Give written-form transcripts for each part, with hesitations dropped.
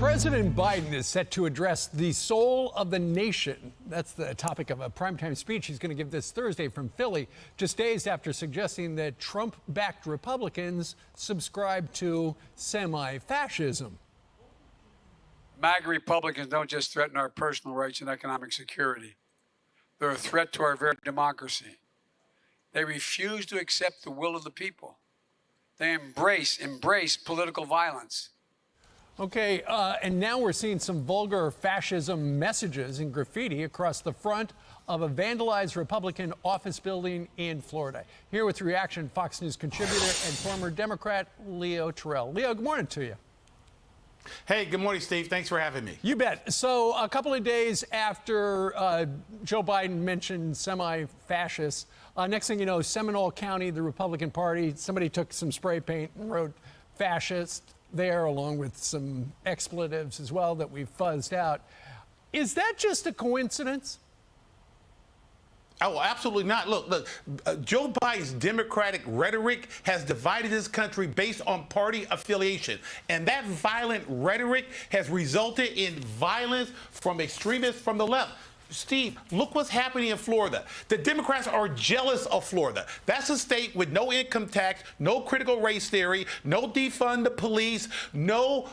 President Biden is set to address the soul of the nation. That's the topic of a primetime speech he's going to give this Thursday from Philly, just days after suggesting that Trump-backed Republicans subscribe to semi-fascism. MAGA Republicans don't just threaten our personal rights and economic security. They're a threat to our very democracy. They refuse to accept the will of the people. They embrace political violence. Okay, and now we're seeing some vulgar fascism messages in graffiti across the front of a vandalized Republican office building in Florida. Here with reaction, Fox News contributor and former Democrat Leo Terrell. Leo, good morning to you. Hey, good morning, Steve. Thanks for having me. You bet. So a couple of days after Joe Biden mentioned semi-fascists, next thing you know, Seminole County, the Republican Party, somebody took some spray paint and wrote fascist there, along with some expletives as well that we've fuzzed out. Is that just a coincidence? Oh, absolutely not. Look, Joe Biden's Democratic rhetoric has divided this country based on party affiliation. And that violent rhetoric has resulted in violence from extremists from the left. Steve, look what's happening in Florida. The Democrats are jealous of Florida. That's a state with no income tax, no critical race theory, no defund the police, no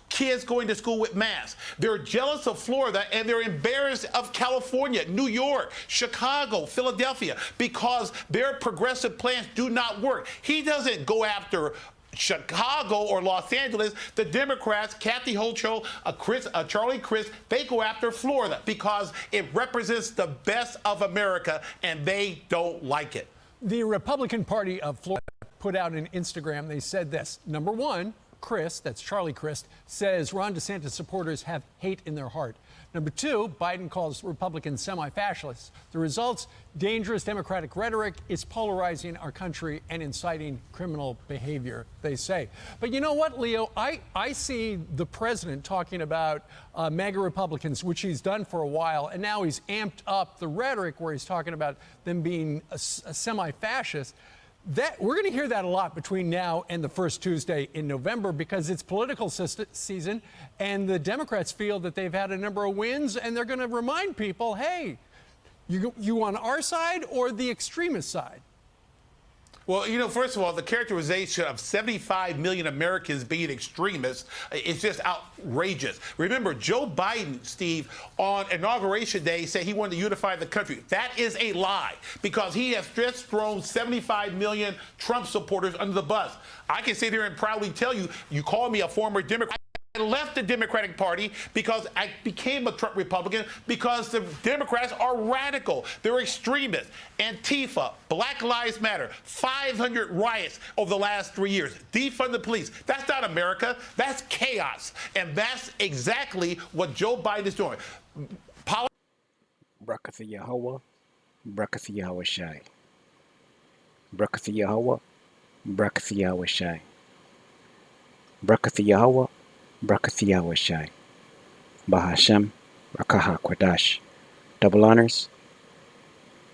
kids going to school with masks. They're jealous of Florida, and they're embarrassed of California, New York, Chicago, Philadelphia, because their progressive plans do not work. He doesn't go after Chicago or Los Angeles. The Democrats, Kathy Hochul, Charlie Crist, they go after Florida because it represents the best of America, and they don't like it. The Republican Party of Florida put out an Instagram. They said this. Number one, Crist, that's Charlie Crist, says Ron DeSantis supporters have hate in their heart. Number two, Biden calls Republicans semi-fascists. The results, dangerous Democratic rhetoric is polarizing our country and inciting criminal behavior, they say. But you know what, Leo? I see the president talking about MAGA Republicans, which he's done for a while, and now he's amped up the rhetoric where he's talking about them being a semi-fascist. We're going to hear that a lot between now and the first Tuesday in November because it's political season, and the Democrats feel that they've had a number of wins, and they're going to remind people, hey, you on our side or the extremist side? Well, you know, first of all, the characterization of 75 million Americans being extremists is just outrageous. Remember, Joe Biden, Steve, on Inauguration Day said he wanted to unify the country. That is a lie because he has just thrown 75 million Trump supporters under the bus. I can sit here and proudly tell you, you call me a former Democrat. I left the Democratic Party because I became a Trump Republican because the Democrats are radical. They're extremists. Antifa, Black Lives Matter, 500 riots over the last 3 years. Defund the police. That's not America. That's chaos. And that's exactly what Joe Biden is doing. Brakatha Yahweh, Brakatha Yahweh Shai. Brakatha Yahweh, Brakatha Yahweh Shai. Brakatha Yahweh, Brakatha Yahweh Shai. Bahashem, Rakaha Kwadash. Double honors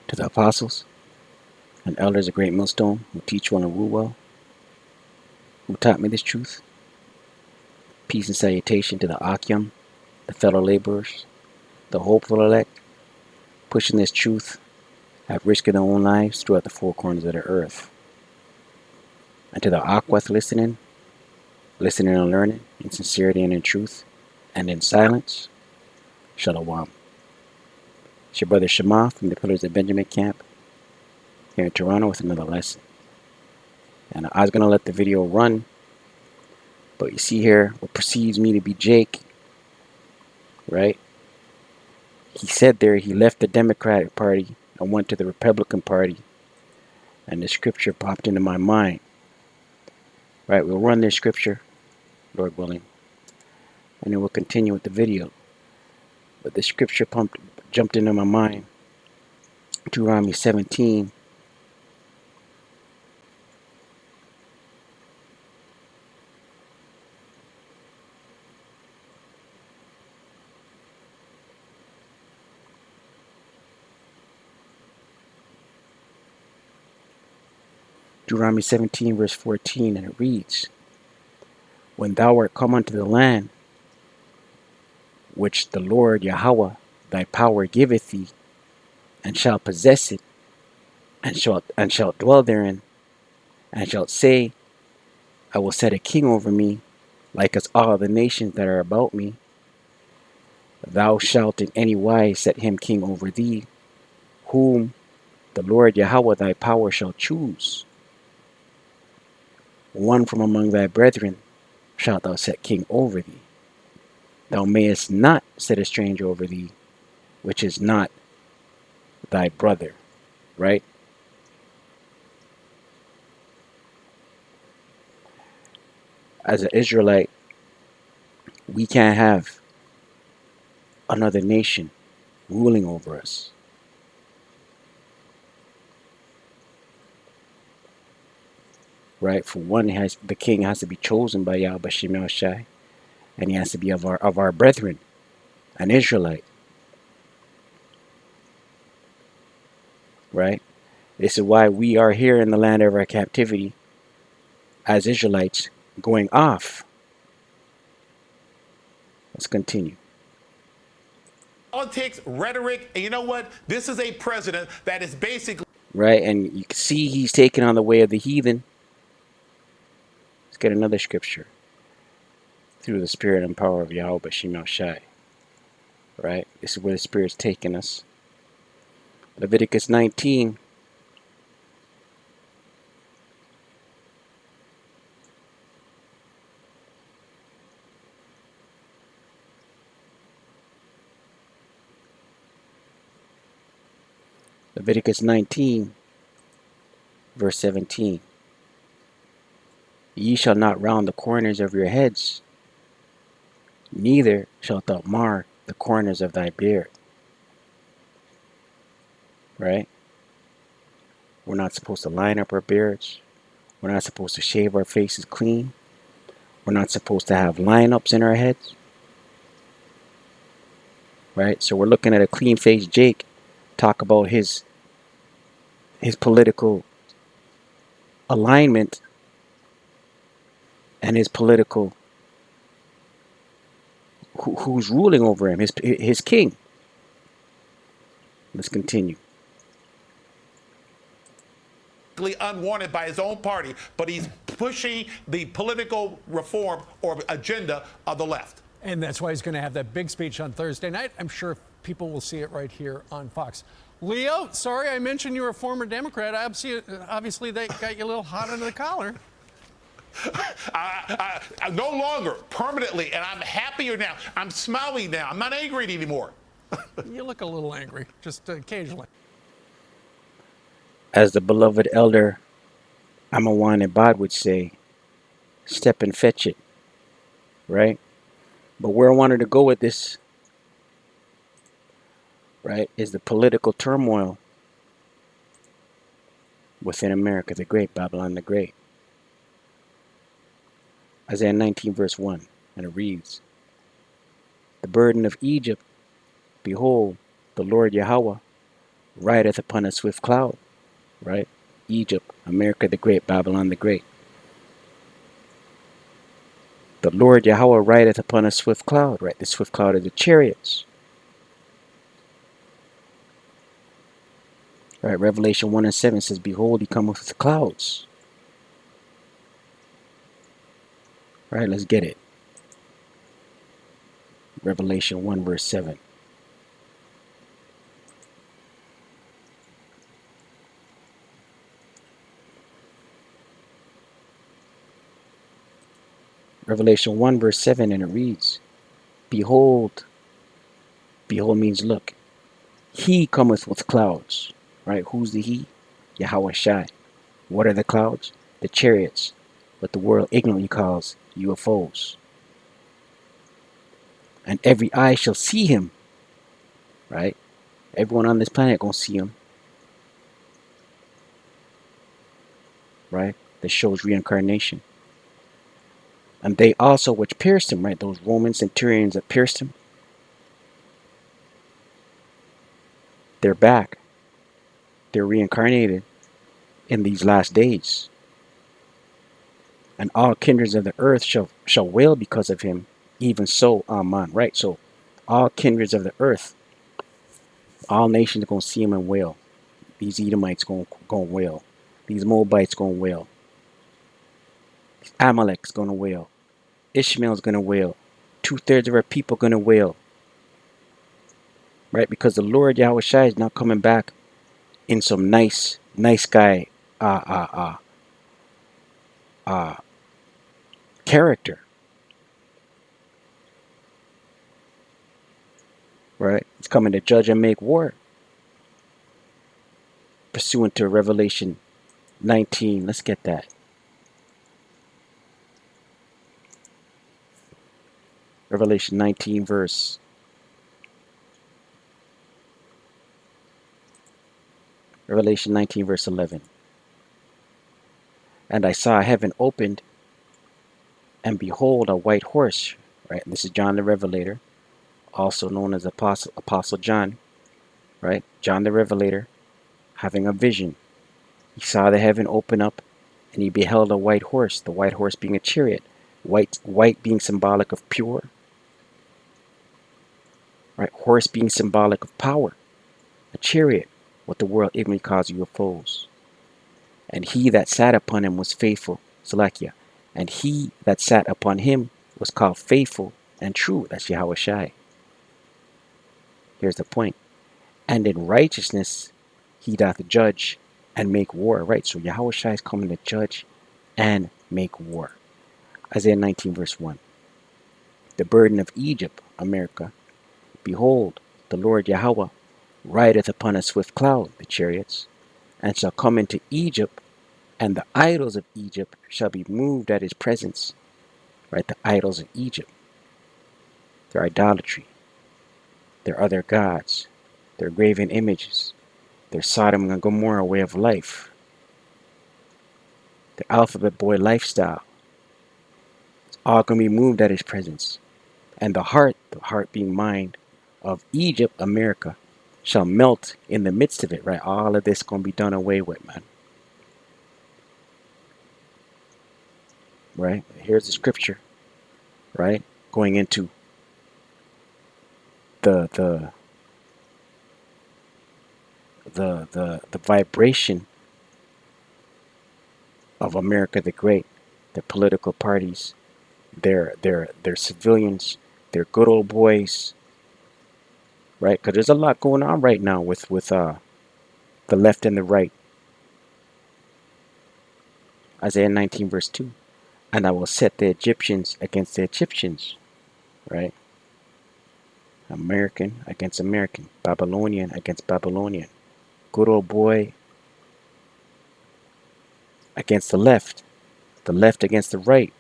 to the apostles and elders of Great Millstone who teach well and rule well, who taught me this truth. Peace and salutation to the Akyam, the fellow laborers, the hopeful elect, pushing this truth, have risked their own lives throughout the four corners of the earth. And to the Akweth listening and learning in sincerity and in truth, and in silence, Shalom. It's your brother Shema from the Pillars of Benjamin camp here in Toronto with another lesson. And I was going to let the video run, but you see here what perceives me to be Jake, right? He said there he left the Democratic Party and went to the Republican Party, and the scripture popped into my mind. Right, we'll run this scripture, Lord willing, and then we'll continue with the video. But the scripture jumped into my mind. Deuteronomy 17. Deuteronomy 17 verse 14, and it reads, When thou art come unto the land which the Lord Yahweh thy power giveth thee, and shalt possess it, and shalt dwell therein, and shalt say, I will set a king over me, like as all the nations that are about me. Thou shalt in any wise set him king over thee, whom the Lord Yahweh thy power shall choose. One from among thy brethren shalt thou set king over thee. Thou mayest not set a stranger over thee, which is not thy brother. Right? As an Israelite, we can't have another nation ruling over us. Right? For one, the king has to be chosen by Yahweh Shem Shai, and he has to be of our brethren, an Israelite. Right? This is why we are here in the land of our captivity as Israelites going off. Let's continue. Politics, rhetoric, and you know what? This is a president that is basically... Right? And you can see he's taken on the way of the heathen. Let's get another scripture. Through the spirit and power of Yahweh Shem Shai. Right? This is where the Spirit's taking us. Leviticus 19. Leviticus 19, verse 17. Ye shall not round the corners of your heads, neither shalt thou mar the corners of thy beard. Right? We're not supposed to line up our beards. We're not supposed to shave our faces clean. We're not supposed to have lineups in our heads. Right? So we're looking at a clean-faced Jake talk about his political alignment and his political who's ruling over him, his king. Let's continue. Unwanted by his own party, but he's pushing the political reform or agenda of the left. And that's why he's going to have that big speech on Thursday night. I'm sure people will see it right here on Fox. Leo, sorry I mentioned you were a former Democrat. Obviously they got you a little hot under the collar. No longer, permanently, and I'm happier now. I'm smiling now. I'm not angry anymore. You look a little angry, just occasionally. As the beloved elder Amawan Ibad would say, step and fetch it. Right? But where I wanted to go with this, right, is the political turmoil within America the Great, Babylon the Great. Isaiah 19 verse 1, and it reads, the burden of Egypt, behold, the Lord Yahweh rideth upon a swift cloud. Right? Egypt, America the Great, Babylon the Great. The Lord Yahweh rideth upon a swift cloud. Right? The swift cloud is the chariots. Right? Revelation 1 and 7 says, behold, he cometh with the clouds. Right? Let's get it. Revelation 1 verse 7. Revelation 1 verse 7, and it reads, behold, behold means look, he cometh with clouds. Right? Who's the he? Yahweh Shai. What are the clouds? The chariots, what the world ignorantly calls UFOs. And every eye shall see him. Right? Everyone on this planet gonna see him. Right? That shows reincarnation. And they also which pierced him, right? Those Roman centurions that pierced him. They're back. They're reincarnated in these last days. And all kindreds of the earth shall wail because of him. Even so, Amen. Right? So All kindreds of the earth, all nations are going to see him and wail. These Edomites going to wail. These Moabites going to wail. Amalek's going to wail. Ishmael's going to wail. 2/3 of our people going to wail. Right? Because the Lord Yahweh Shai is not coming back in some nice guy character. Right? He's coming to judge and make war. Pursuant to Revelation 19. Let's get that. Revelation 19 verse 11. And I saw heaven opened, and behold, a white horse. Right? And this is John the Revelator, also known as Apostle John. Right? John the Revelator, having a vision. He saw the heaven open up, and he beheld a white horse. The white horse being a chariot. White being symbolic of pure. Right? Horse being symbolic of power. A chariot, what the world ignorantly calls UFOs. And he that sat upon him was faithful. Salakia. And he that sat upon him was called faithful and true. That's Yahweh Shai. Here's the point. And in righteousness he doth judge and make war. Right? So Yahweh Shai is coming to judge and make war. Isaiah 19 verse 1. The burden of Egypt, America. Behold, the Lord Yahweh rideth upon a swift cloud, the chariots, and shall come into Egypt, and the idols of Egypt shall be moved at his presence. Right? The idols of Egypt. Their idolatry. Their other gods. Their graven images. Their Sodom and Gomorrah way of life. Their alphabet boy lifestyle. It's all going to be moved at his presence. And the heart being mind of Egypt, America, shall melt in the midst of it, right? All of this going to be done away with, man. Right? Here's the scripture, right? Going into the vibration of America the Great, their political parties, their civilians, their good old boys, right? Because there's a lot going on right now with the left and the right. Isaiah 19 verse 2. And I will set the Egyptians against the Egyptians, right? American against American, Babylonian against Babylonian, good old boy against the left against the right.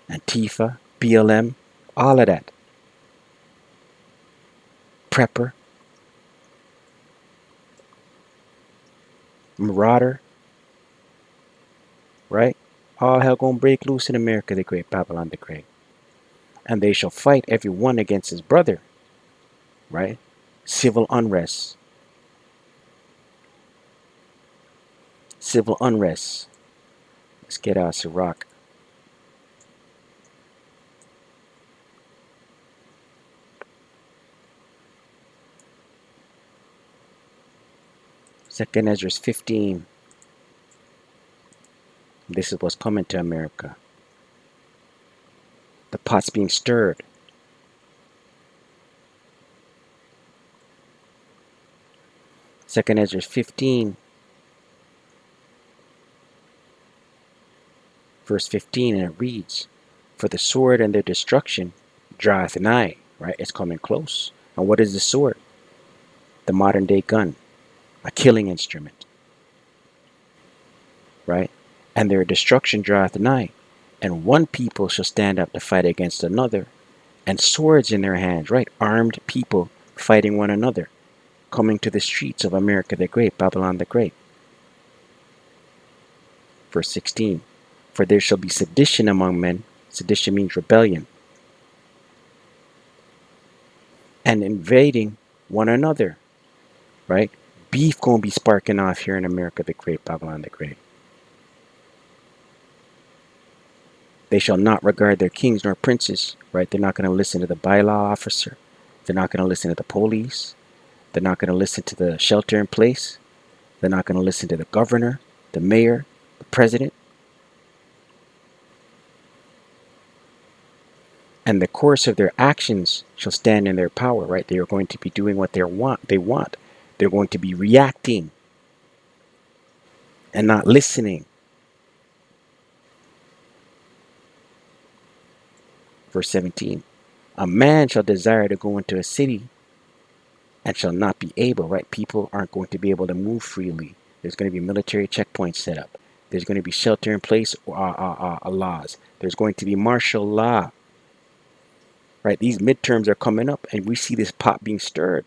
Antifa, BLM, all of that. Prepper, Marauder, right? All hell gonna break loose in America the Great, Babylon the Great. And they shall fight every one against his brother, right? Civil unrest. Civil unrest. Let's get our Sirach. Second Ezra 15. This is what's coming to America. The pot's being stirred. Second Ezra 15. Verse 15, and it reads, for the sword and their destruction draweth nigh. Right? It's coming close. And what is the sword? The modern day gun. A killing instrument. Right? And their destruction draweth nigh. And one people shall stand up to fight against another, and swords in their hands, right? Armed people fighting one another, coming to the streets of America the Great, Babylon the Great. Verse 16, for there shall be sedition among men. Sedition means rebellion. And invading one another, right? Beef gonna be sparking off here in America the Great, Babylon the Great. They shall not regard their kings nor princes, right? They're not going to listen to the bylaw officer. They're not going to listen to the police. They're not going to listen to the shelter in place. They're not going to listen to the governor, the mayor, the president. And the course of their actions shall stand in their power, right? They are going to be doing what they want. They're going to be reacting and not listening. Verse 17. A man shall desire to go into a city and shall not be able, right? People aren't going to be able to move freely. There's going to be military checkpoints set up. There's going to be shelter in place laws. There's going to be martial law, right? These midterms are coming up, and we see this pot being stirred.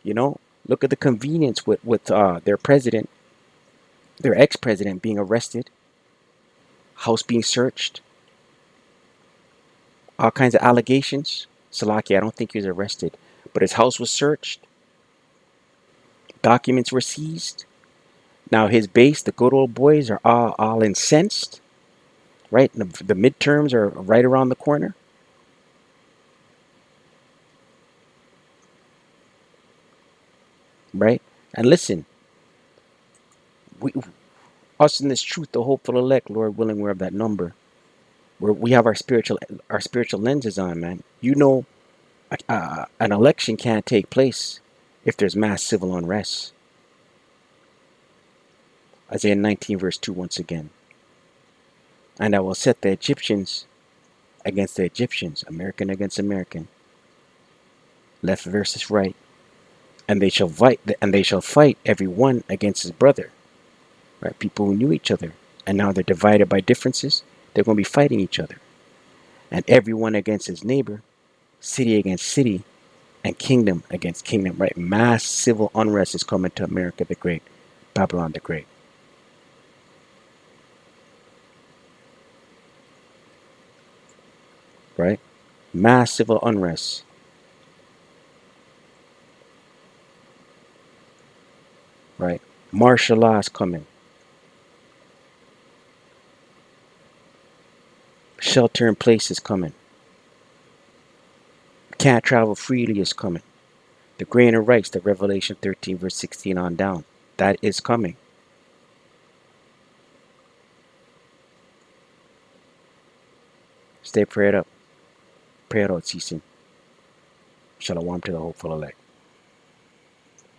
You know, look at the convenience with their president, their ex-president being arrested, house being searched, all kinds of allegations. Salaki, I don't think he was arrested, but his house was searched. Documents were seized. Now his base, the good old boys, are all incensed, right? The midterms are right around the corner. Right? And listen, we, us in this truth, the hopeful elect, Lord willing, we're of that number. We have our spiritual lenses on, man. You know, an election can't take place if there's mass civil unrest. Isaiah 19 verse 2 once again. And I will set the Egyptians against the Egyptians, American against American, left versus right, and they shall fight every one against his brother. Right? People who knew each other, and now they're divided by differences. They're going to be fighting each other, and everyone against his neighbor, city against city, and kingdom against kingdom. Right? Mass civil unrest is coming to America the Great, Babylon the Great. Right? Mass civil unrest. Right? Martial law is coming. Shelter in place is coming. Can't travel freely is coming. The grain of rice, the Revelation 13 verse 16 on down, that is coming. Stay prayed up. Pray out ceasing. Shalom to the hopeful elect.